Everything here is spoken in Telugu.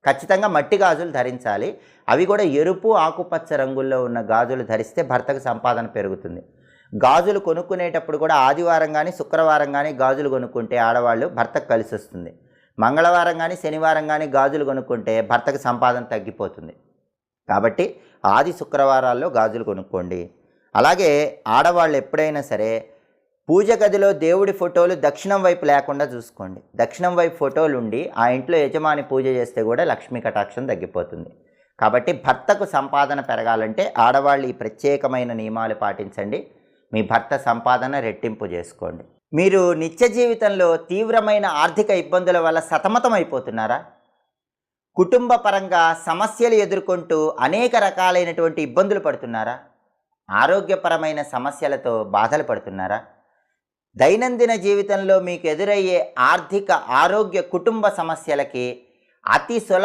ఖచ్చితంగా మట్టి గాజులు ధరించాలి. అవి కూడా ఎరుపు, ఆకుపచ్చ రంగుల్లో ఉన్న గాజులు ధరిస్తే భర్తకు సంపాదన పెరుగుతుంది. గాజులు కొనుక్కునేటప్పుడు కూడా ఆదివారం కానీ, శుక్రవారం కానీ గాజులు కొనుక్కుంటే ఆడవాళ్ళు భర్తకు కలిసి వస్తుంది. మంగళవారం కానీ, శనివారం కానీ గాజులు కొనుక్కుంటే భర్తకు సంపాదన తగ్గిపోతుంది. కాబట్టి ఆది శుక్రవారాల్లో గాజులు కొనుక్కోండి. అలాగే ఆడవాళ్ళు ఎప్పుడైనా సరే పూజ గదిలో దేవుడి ఫోటోలు దక్షిణం వైపు లేకుండా చూసుకోండి. దక్షిణం వైపు ఫోటోలు ఉండి ఆ ఇంట్లో యజమాని పూజ చేస్తే కూడా లక్ష్మీ కటాక్షం తగ్గిపోతుంది. కాబట్టి భర్తకు సంపాదన పెరగాలంటే ఆడవాళ్ళు ఈ ప్రత్యేకమైన నియమాలు పాటించండి. మీ భర్త సంపాదన రెట్టింపు చేసుకోండి. మీరు నిత్య జీవితంలో తీవ్రమైన ఆర్థిక ఇబ్బందుల వల్ల సతమతం అయిపోతున్నారా? కుటుంబ పరంగా సమస్యలు ఎదుర్కొంటూ అనేక రకాలైనటువంటి ఇబ్బందులు పడుతున్నారా? ఆరోగ్యపరమైన సమస్యలతో బాధలు పడుతున్నారా? దైనందిన జీవితంలో మీకు ఎదురయ్యే ఆర్థిక, ఆరోగ్య, కుటుంబ సమస్యలకి అతి సులభ